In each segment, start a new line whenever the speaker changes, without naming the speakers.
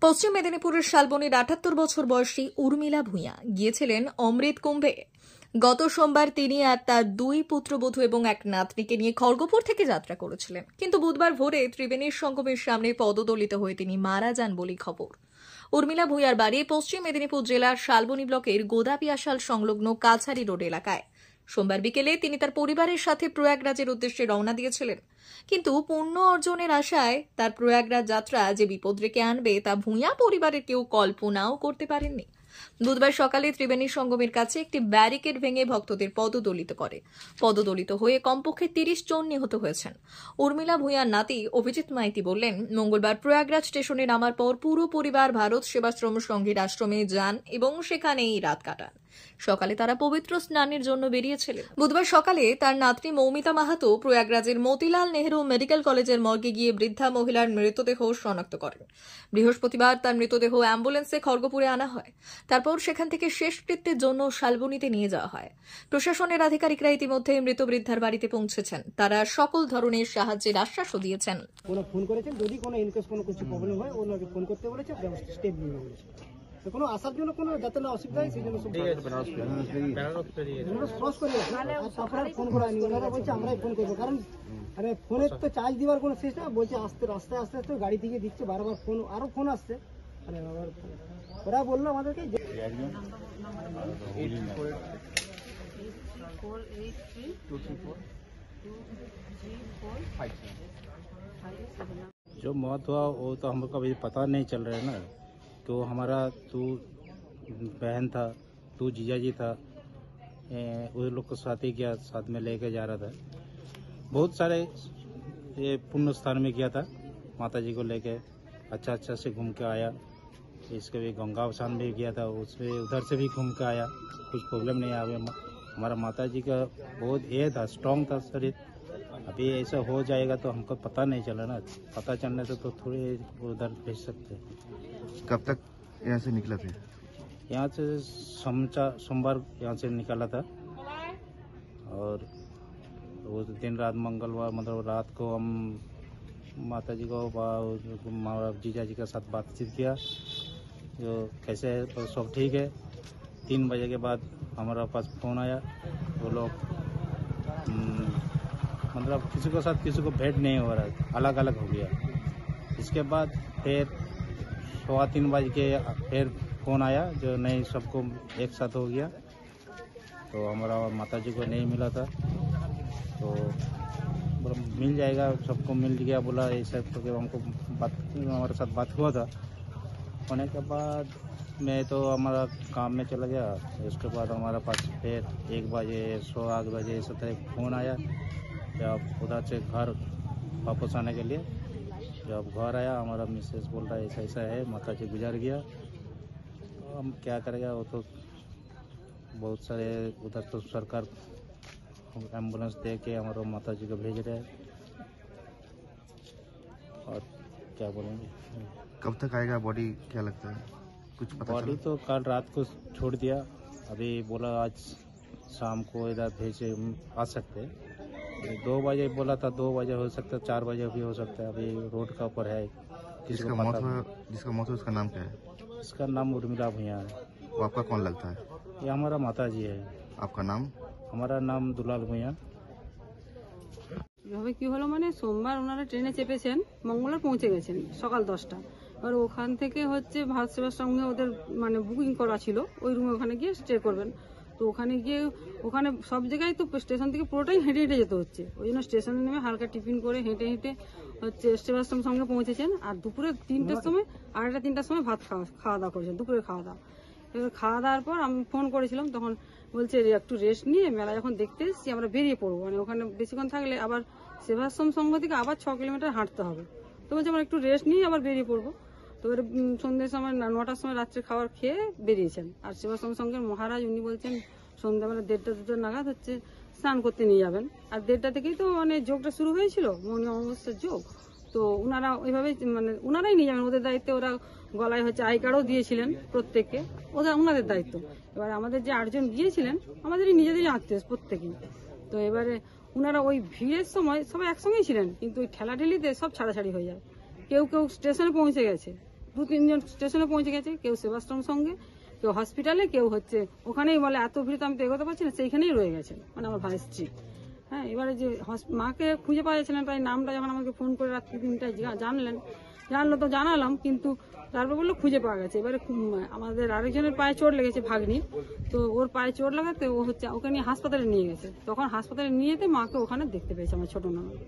পশ্চিম মেদিনীপুরের শালবনীর ৭৮ বছর বয়সী উর্মিলা ভূঁইয়া গিয়েছিলেন অমৃত কুম্ভে। গত সোমবার তিনি আর তার দুই পুত্রবধূ এবং এক নাতনিকে নিয়ে খড়গপুর থেকে যাত্রা করেছিলেন, কিন্তু বুধবার ভোরে ত্রিবেণীর সঙ্গমের সামনে পদদলিত হয়ে তিনি মারা যান বলে খবর। উর্মিলা ভূঁইয়ার বাড়ি পশ্চিম মেদিনীপুর জেলার শালবনী ব্লকের গোদাপিয়াশাল সংলগ্ন কাছারি রোড এলাকায়। সোমবার বিকেলে তিনি তার পরিবারের সাথে প্রয়াগরাজের উদ্দেশ্যে রওনা দিয়েছিলেন, কিন্তু পুণ্য অর্জনের আশায় তার প্রয়াগরাজ যাত্রা যে বিপদ ডেকে আনবে তা ভূঁইয়া পরিবারের কেউ কল্পনাও করতে পারেননি। বুধবার সকালে ত্রিবেণী সঙ্গমের কাছে একটি ব্যারিকেড ভেঙে ভক্তদের পদদলিত হয়ে কমপক্ষে ৩০ জন নিহত হয়েছেন। উর্মিলা ভূঁইয়ার নাতি অভিজিৎ মাইতি বললেন, মঙ্গলবার প্রয়াগরাজ স্টেশনে নামার পর পুরো পরিবার ভারত সেবাশ্রম সংঘের আশ্রমে যান এবং সেখানেই রাত কাটান। সকালে তারা পবিত্র স্নানের জন্য বেরিয়েছিলেন। বুধবার সকালে তার নাতনি মৌমিতা মাহাতো প্রয়াগরাজের মতিলাল নেহরু মেডিকেল কলেজের মর্গে গিয়ে বৃদ্ধা মহিলার মৃতদেহ শনাক্ত করেন। বৃহস্পতিবার তার মৃতদেহ অ্যাম্বুলেন্সে খড়গপুরে আনা হয়। তারপর সেখান থেকে শেষকৃত্যের জন্য শালবনীতে নিয়ে যাওয়া হয়। প্রশাসনের আধিকারিকরা ইতিমধ্যে মৃত বৃদ্ধার বাড়িতে পৌঁছেছেন। তারা সকল ধরনের সাহায্যের আশ্বাসও দিয়েছেন।
ফোন করেছেন, যদি কোনো ইনকেস কোনো কিছু প্রবলেম হয় ওনাকে ফোন করতে বলেছে, স্টেপ নিয়ে বলেছে। কোনো আসার জন্য কোনো যাতে না অসুবিধা হয় সেই জন্য ফোন করা হয়নি। ওনারা বলছে আমরাই ফোন করবো, কারণ আরে ফোনের তো চার্জ দেওয়ার কোনো শেষ না। বলছে আস্তে আস্তে গাড়ি থেকে দিচ্ছে, বারবার ফোন আরো ফোন আসছে। আরে আবার ওরা বললো আমাদেরকে
जो मौत हुआ वो तो हमको अभी पता नहीं चल रहा है ना। तो हमारा तू बहन था, तू जीजा जी था, उन लोग को साथ ही गया, साथ में लेके जा रहा था। बहुत सारे ये पुण्य स्थान में गया था, माता जी को लेके अच्छा से घूम के आया। इसके भी गंगा स्नान भी गया था, उसमें उधर से भी घूम के आया, कुछ प्रॉब्लम नहीं आया। हमारा माता जी का बहुत ये था, स्ट्रॉन्ग था शरीर। अभी ऐसा हो जाएगा तो हमको पता नहीं चला ना। पता चलने से तो थोड़े उधर भेज सकते।
कब तक यहाँ से निकला थे?
यहाँ से सोमवार यहाँ से निकला था, और वो दिन रात मंगलवार मतलब रात को हम माता जी को जीजा जी के साथ बातचीत किया, जो कैसे है तो सब ठीक है। 3 बजे के बाद हमारा पास फ़ोन आया, वो लोग मतलब किसी को साथ किसी को भेंट नहीं हो रहा है, अलग अलग हो गया। इसके बाद फिर 3:15 बजे के फिर फ़ोन आया, जो नहीं सबको एक साथ हो गया। तो हमारा माता जी को नहीं मिला था, तो मिल जाएगा, सबको मिल गया बोला ऐसा। तो हमको हमारे साथ बात हुआ था। होने के बाद मैं तो हमारा काम में चला गया। उसके बाद हमारा पास फिर 1 बजे 8 बजे इस तरह फ़ोन आया, जब उधर से घर वापस आने के लिए। जब घर आया हमारा मिसेस बोल रहा है ऐसा है, माता जी गुजर गया। तो हम क्या करेगा, वो तो बहुत सारे उधर तो सरकार एम्बुलेंस दे के हमारे माता जी को भेज रहे हैं, और क्या बोलेंगे।
कब तक आएगा बॉडी, क्या लगता है? कुछ पता
बॉडी तो कल रात को छोड़ दिया, अभी बोला आज शाम को इधर भेजे आ सकते। 2 बजे बोला था, 2 बजे हो सकता है, 4 बजे भी हो सकता है। अभी रोड का ऊपर है।
जिसका मौत हुआ उसका नाम क्या है?
इसका नाम उर्मिला भूँइया है।
वो आपका कौन लगता है?
ये हमारा माता जी है।
आपका नाम?
हमारा नाम दुलाल भूँइया।
এভাবে কি হলো মানে সোমবার ওনারা ট্রেনে চেপেছেন, মঙ্গলবার পৌঁছে গেছেন সকাল 10টা। আর ওখান থেকে হচ্ছে ভারত সেবার সঙ্গে ওদের মানে বুকিং করা ছিল, ওই রুমে ওখানে গিয়ে স্টে করবেন। তো ওখানে গিয়ে ওখানে সব জায়গায় তো স্টেশন থেকে পুরোটাই হেঁটে হেঁটে যেতে হচ্ছে। ওই জন্য স্টেশনে নেমে হালকা টিফিন করে হেঁটে হেঁটে হচ্ছে সেবাশ্রম সঙ্গে পৌঁছেছেন। আর দুপুরে 3টের সময় 2:30-3টার সময় ভাত খাওয়া দাওয়া করেছেন, দুপুরে খাওয়া দাওয়া। এবার খাওয়া দাওয়ার পর আমি ফোন করেছিলাম, তখন বলছে একটু রেস্ট নিয়ে মেলা যখন দেখতে এসেছি আমরা বেরিয়ে পড়বো, মানে ওখানে বেশিক্ষণ থাকলে আবার সেবাশ্রম সংঘ থেকে আবার 6 কিলোমিটার হাঁটতে হবে। তো বলছে আমরা একটু রেস্ট নিয়ে আবার বেরিয়ে পড়বো। তো এবার সন্ধ্যের সময় 9টার সময় রাত্রে খাবার খেয়ে বেরিয়েছেন। আর সেবাশ্রম সংঘের মহারাজ উনি বলছেন সন্ধ্যাবেলা 1:30-2টা নাগাদ হচ্ছে স্নান করতে নিয়ে যাবেন। আর 1:30 থেকেই তো মানে যোগটা শুরু হয়েছিল, মৌনী অমাবস্যার যোগ। তো ওনারা ওইভাবেই মানে ওনারাই নিয়ে যাবেন, ওদের দায়িত্বে। ওরা গলায় হচ্ছে আই কার্ডও দিয়েছিলেন প্রত্যেককে, ওনাদের দায়িত্ব। এবার আমাদের যে 8 জন গিয়েছিলেন আমাদেরই নিজেদেরই আত্মীয় প্রত্যেকেই। তো এবারে ওনারা ওই ভিড়ের সময় সবাই একসঙ্গেই ছিলেন, কিন্তু ওই ঠেলাঠেলিতে সব ছাড়াছাড়ি হয়ে যায়। কেউ স্টেশনে পৌঁছে গেছে, 2-3 জন স্টেশনে পৌঁছে গেছে, কেউ সেবাশ্রম সঙ্গে, কেউ হসপিটালে, কেউ হচ্ছে ওখানেই বলে এত ভিড় তো আমি তো এগোতে পারছি না, সেইখানেই রয়ে গেছেন, মানে আমার ভাই স্ত্রী। হ্যাঁ, এবারে যে মাকে খুঁজে পাওয়া যাচ্ছে না, তাই নামটা যখন আমাকে ফোন করে রাত্রি 3টায় জানলো তো জানালাম, কিন্তু তারপর বললো খুঁজে পাওয়া গেছে। এবারে আমাদের আরেকজনের পায়ে চোট লেগেছে, ভাগ্নির, তো ওর পায়ে চোট লাগাতে ও হচ্ছে ওকে নিয়ে হাসপাতালে নিয়ে গেছে। তখন হাসপাতালে নিয়ে যেতে মাকে ওখানে দেখতে পেয়েছে আমার ছোট ননদ।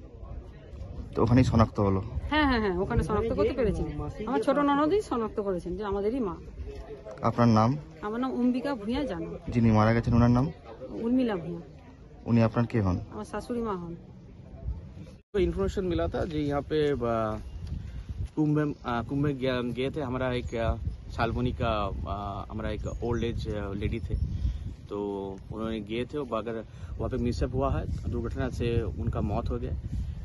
তো ওখানেই শনাক্ত হলো?
হ্যাঁ হ্যাঁ হ্যাঁ, ওখানে শনাক্ত করতে পেরেছি, আমার ছোট ননদই শনাক্ত করেছেন যে আমাদেরই মা।
আপনার নাম?
আমার নাম অম্বিকা ভূঁইয়া জানা।
যিনি মারা গেছেন ওনার নাম?
উর্মিলা ভূঁইয়া।
উনি আপনার কে হন?
আমার শাশুড়ি মা হন।
को इन्फॉर्मेशन मिला था जी, यहाँ पे कुंभ में गए थे। हमारा एक सालमुनी का हमारा एक ओल्ड एज लेडी थे, तो उन्होंने गए थे, अगर वहाँ पे मिसअप हुआ है, दुर्घटना से उनका मौत हो गया,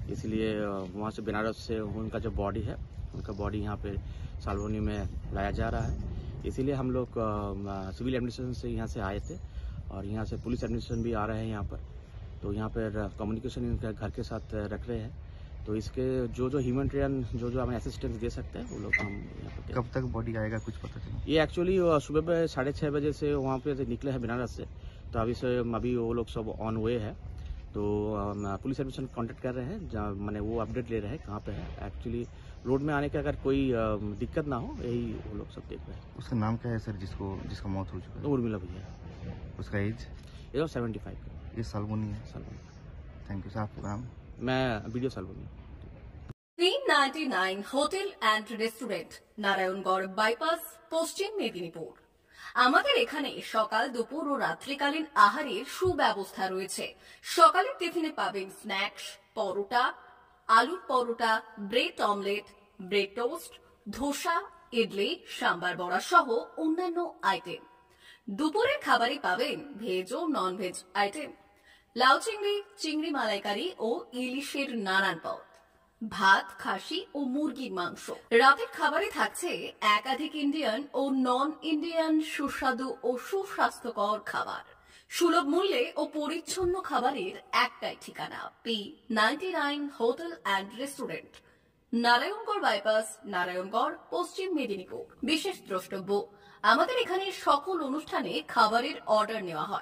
इसलिए वहाँ से बनारस से उनका जो बॉडी है, उनका बॉडी यहाँ पे सालमुनी में लाया जा रहा है। इसीलिए हम लोग सिविल एडमिनिस्ट्रेशन से यहाँ से आए थे, और यहाँ से पुलिस एडमिनिस्ट्रेशन भी आ रहे हैं यहाँ पर। तो यहाँ पर कम्युनिकेशन इनके घर के साथ रख रहे हैं, तो इसके जो ह्यूमैनिटेरियन जो हमें असिस्टेंस दे सकते हैं वो लोग हम यहाँ पर।
कब तक बॉडी आएगा, कुछ पता चला?
ये एक्चुअली सुबह में 6:30 बजे से वहाँ पे से निकले हैं बनारस से, तो अभी वो लोग सब ऑन वे है। तो पुलिस एडमिशन कांटेक्ट कर रहे हैं, मैंने वो अपडेट ले रहे हैं कहाँ पे है। एक्चुअली रोड में आने के अगर कोई दिक्कत ना हो, यही वो लोग सब देख रहे हैं।
उसका नाम क्या है सर जिसका मौत हो चुका है?
उर्मिला भैया,
उसका एज?
ये 75 का।
ये सालमुनी है।
सालमुनी।
Thank you sir. आपका नाम?
मैं video Salmuni.
399 hotel and restaurant, Narayangarh bypass, Paschim Medinipur. আমাদের এখানে সকাল, দুপুর ও রাত্রিকালীন আহারের সুব্যবস্থা রয়েছে। সকালের টিফিনে পাবেন স্ন্যাক্স, পরোটা, আলুর paratha, bread omelette, bread toast, dosa, idli, sambar vada সহ অন্যান্য আইটেম। দুপুরের খাবারে পাবেন ভেজ ও নন ভেজ আইটেম, লাউ চিংড়ি, চিংড়ি মালাইকারি ও ইলিশের নানান পদ, ভাত, খাসি ও মুরগির মাংস। রাতের খাবারে থাকছে একাধিক ইন্ডিয়ান ও নন ইন্ডিয়ান সুস্বাদু ও সুস্বাস্থ্যকর খাবার। সুলভ মূল্যে ও পরিচ্ছন্ন খাবারের একটাই ঠিকানা, P99 hotel and restaurant, Narayangarh bypass, Narayangarh, পশ্চিম মেদিনীপুর। বিশেষ দ্রষ্টব্য, আমাদের এখানে সকল অনুষ্ঠানে খাবারের অর্ডার নেওয়া হয়।